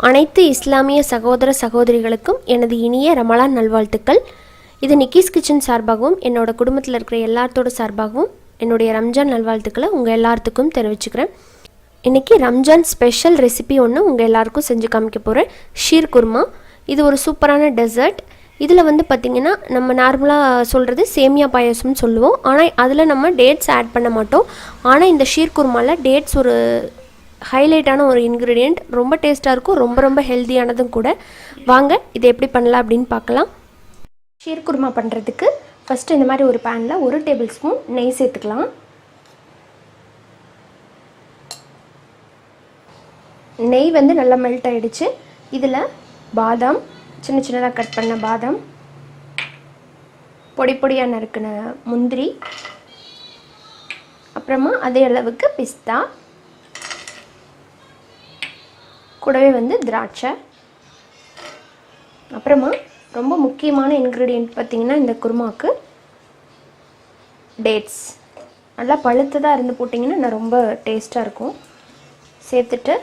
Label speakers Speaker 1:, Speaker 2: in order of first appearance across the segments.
Speaker 1: அனைத்து இஸ்லாமிய சகோதர சகோதரிகளுக்கும் எனது இனிய ரமலான் நல்வாழ்த்துக்கள். இது நிக்கிஸ் கிச்சன் சார்பாகவும் என்னோட குடும்பத்தில் இருக்கிற எல்லாத்தோட சார்பாகவும் என்னுடைய ரம்ஜான் நல்வாழ்த்துக்களை உங்கள் எல்லாத்துக்கும் தெரிவிச்சுக்கிறேன். இன்றைக்கி ரம்ஜான் ஸ்பெஷல் ரெசிபி ஒன்று உங்கள் எல்லாருக்கும் செஞ்சு காமிக்க போகிறேன். ஷீர் குர்மா. இது ஒரு சூப்பரான டெசர்ட். இதில் பார்த்திங்கன்னா நம்ம நார்மலாக சொல்கிறது சேமியா பாயசம்னு சொல்லுவோம். ஆனால் அதில் நம்ம டேட்ஸ் ஆட் பண்ண மாட்டோம். ஆனால் இந்த ஷீர் குர்மாவில் டேட்ஸ் ஒரு ஹைலைட்டான ஒரு இன்க்ரீடியண்ட். ரொம்ப டேஸ்ட்டாக இருக்கும், ரொம்ப ஹெல்த்தியானதும் கூட. வாங்க இதை எப்படி பண்ணலாம் அப்படின்னு பார்க்கலாம். ஷீர் குர்மா பண்ணுறதுக்கு ஃபஸ்ட்டு இந்த மாதிரி ஒரு பேனில் 1 டேபிள் ஸ்பூன் நெய் சேர்த்துக்கலாம். நெய் நல்லா மெல்ட் ஆகிடுச்சு. இதில் பாதாம், சின்ன சின்னதாக கட் பண்ண பாதாம், பொடி பொடியாக நறுக்கின முந்திரி, அப்புறமா அதே அளவுக்கு பிஸ்தா, கூடவே திராட்சை, அப்புறமா ரொம்ப முக்கியமான இன்க்ரீடியன்ட் பார்த்திங்கன்னா இந்த குருமாவுக்கு டேட்ஸ். நல்லா பழுத்ததாக இருந்து போட்டிங்கன்னா ரொம்ப டேஸ்ட்டாக இருக்கும். சேர்த்துட்டு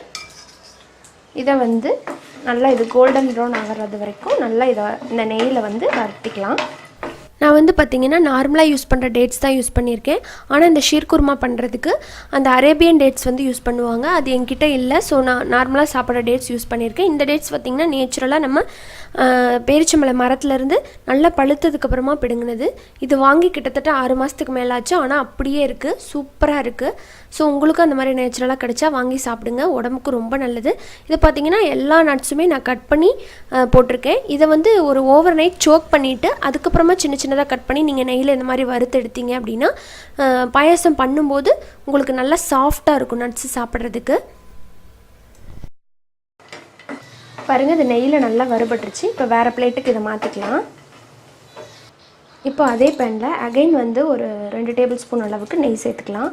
Speaker 1: இதை நல்லா இது கோல்டன் ப்ரௌன் ஆகிறது வரைக்கும் நல்லா இதை இந்த நெய்யில் வறுத்திக்கலாம். நான் பார்த்திங்கன்னா நார்மலாக யூஸ் பண்ணுற டேட்ஸ் தான் யூஸ் பண்ணியிருக்கேன். ஆனால் இந்த ஷீர் குர்மா பண்ணுறதுக்கு அந்த அரேபியன் டேட்ஸ் யூஸ் பண்ணுவாங்க. அது என்கிட்ட இல்லை. ஸோ நான் நார்மலாக சாப்பிட்ற டேட்ஸ் யூஸ் பண்ணியிருக்கேன். இந்த டேட்ஸ் பார்த்திங்கன்னா நேச்சுரலாக நம்ம பேரிச்சம்பழ மரத்துலேருந்து நல்லா பழுத்ததுக்கப்புறமா பிடுங்கினது. இது வாங்கி கிட்டத்தட்ட 6 மாதத்துக்கு மேலே ஆச்சு. ஆனால் அப்படியே இருக்குது, சூப்பராக இருக்குது. ஸோ உங்களுக்கும் அந்த மாதிரி நேச்சுரலாக கிடச்சா வாங்கி சாப்பிடுங்க, உடம்புக்கு ரொம்ப நல்லது. இதை பார்த்திங்கன்னா எல்லா நட்ஸுமே நான் கட் பண்ணி போட்டிருக்கேன். இதை ஒரு ஓவர் நைட் சோக் பண்ணிவிட்டு அதுக்கப்புறமா சின்ன சின்னதாக கட் பண்ணி நீங்கள் நெய்யில் இந்த மாதிரி வறுத்து எடுத்தீங்க அப்படின்னா பாயசம் பண்ணும்போது உங்களுக்கு நல்லா சாஃப்டாக இருக்கும் நட்ஸு சாப்பிட்றதுக்கு. பாருங்கள், இது நெய்யில் நல்லா வறுபட்டுருச்சு. இப்போ வேறு பிளேட்டுக்கு இதை மாற்றிக்கலாம். இப்போ அதே பேனில் அகைன் ஒரு 2 டேபிள் ஸ்பூன் அளவுக்கு நெய் சேர்த்துக்கலாம்.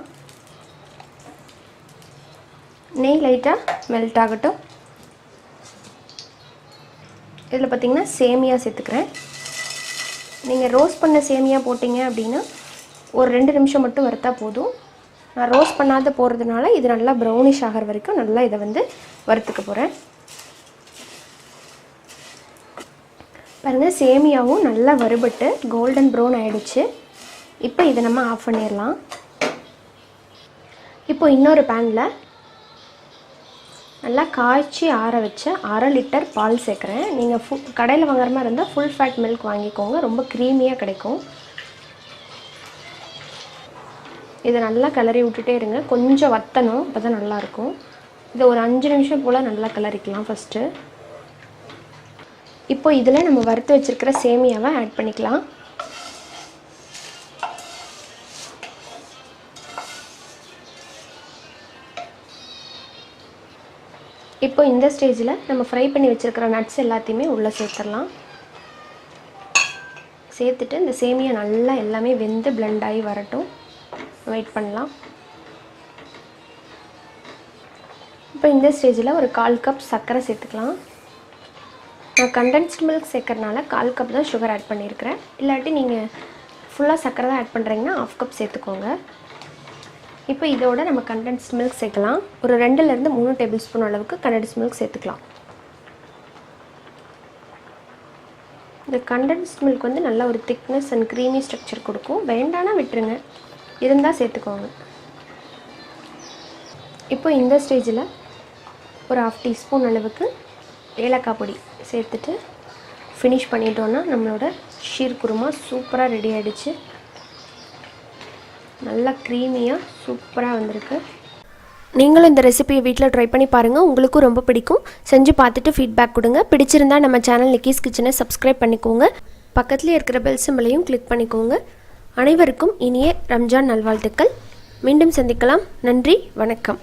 Speaker 1: நெய் லைட்டாக மெல்ட் ஆகட்டும். இதில் பார்த்திங்கன்னா சேமியா சேர்த்துக்கிறேன். நீங்கள் ரோஸ்ட் பண்ண சேமியா போட்டிங்க அப்படின்னா ஒரு 2 நிமிஷம் மட்டும் வறுத்தா போதும். நான் ரோஸ்ட் பண்ணாத போகிறதுனால இது நல்லா ப்ரௌனிஷ் ஆகிற வரைக்கும் நல்லா இதை வறுத்துக்க போகிறேன். பாருங்கள், சேமியாவும் நல்லா வறுபட்டு கோல்டன் ப்ரௌன் ஆகிடுச்சு. இப்போ இதை நம்ம ஆஃப் பண்ணிடலாம். இப்போ இன்னொரு பேனில் நல்லா காய்ச்சி ஆற வச்ச 1/2 லிட்டர் பால் சேர்க்குறேன். நீங்கள் கடையில் வாங்குற மாதிரி இருந்தால் ஃபுல் ஃபேட் மில்க் வாங்கிக்கோங்க, ரொம்ப க்ரீமியாக கிடைக்கும். இதை நல்லா கிளறி விட்டுட்டே இருங்க, கொஞ்சம் வற்றணும், அப்போ தான் நல்லாயிருக்கும். இதை ஒரு 5 நிமிஷம் போல் நல்லா கிளறிக்கலாம் ஃபஸ்ட்டு. இப்போ இதில் நம்ம வறுத்து வச்சுருக்கிற சேமியாவை ஆட் பண்ணிக்கலாம். இப்போ இந்த ஸ்டேஜில் நம்ம ஃப்ரை பண்ணி வச்சுருக்கிற நட்ஸ் எல்லாத்தையுமே உள்ளே சேர்த்துடலாம். சேர்த்துட்டு இந்த சேமியா நல்லா எல்லாமே வெந்து பிளெண்ட் ஆகி வரட்டும், வெயிட் பண்ணலாம். இப்போ இந்த ஸ்டேஜில் ஒரு 1/4 கப் சர்க்கரை சேர்த்துக்கலாம். நான் கண்டென்ஸ்டு மில்க் சேர்க்கறனால 1/4 கப் தான் சுகர் ஆட் பண்ணியிருக்கிறேன். இல்லாட்டி நீங்கள் ஃபுல்லாக சர்க்கரை தான் ஆட் பண்ணுறீங்கன்னா 1/2 கப் சேர்த்துக்கோங்க. இப்போ இதோட நம்ம கண்டென்ஸ்டு மில்க் சேர்க்கலாம். ஒரு 2லேருந்து 3 டேபிள் ஸ்பூன் அளவுக்கு கண்டென்ஸ்டு மில்க் சேர்த்துக்கலாம். இந்த கண்டென்ஸ்டு மில்க் நல்ல ஒரு திக்னஸ் அண்ட் க்ரீமி ஸ்ட்ரக்சர் கொடுக்கும். வேண்டானா விட்டுருங்க, இருந்தால் சேர்த்துக்கோங்க. இப்போ இந்த ஸ்டேஜில் ஒரு 1/2 டீஸ்பூன் அளவுக்கு ஏலக்காய் பொடி சேர்த்துட்டு ஃபினிஷ் பண்ணிட்டோன்னா நம்மளோட ஷீர் குருமா சூப்பராக ரெடி ஆகிடுச்சு. நல்லா க்ரீமியாக சூப்பராக வந்திருக்கு. நீங்களும் இந்த ரெசிபியை வீட்டில் ட்ரை பண்ணி பாருங்கள், உங்களுக்கும் ரொம்ப பிடிக்கும். செஞ்சு பார்த்துட்டு ஃபீட்பேக் கொடுங்க. பிடிச்சிருந்தா நம்ம சேனல் நிக்கிஸ் கிச்சனை சப்ஸ்கிரைப் பண்ணிக்கோங்க. பக்கத்துலேயே இருக்கிற பெல் சிம்பலையும் கிளிக் பண்ணிக்கோங்க. அனைவருக்கும் இனிய ரம்ஜான் நல்வாழ்த்துக்கள். மீண்டும் சந்திக்கலாம். நன்றி, வணக்கம்.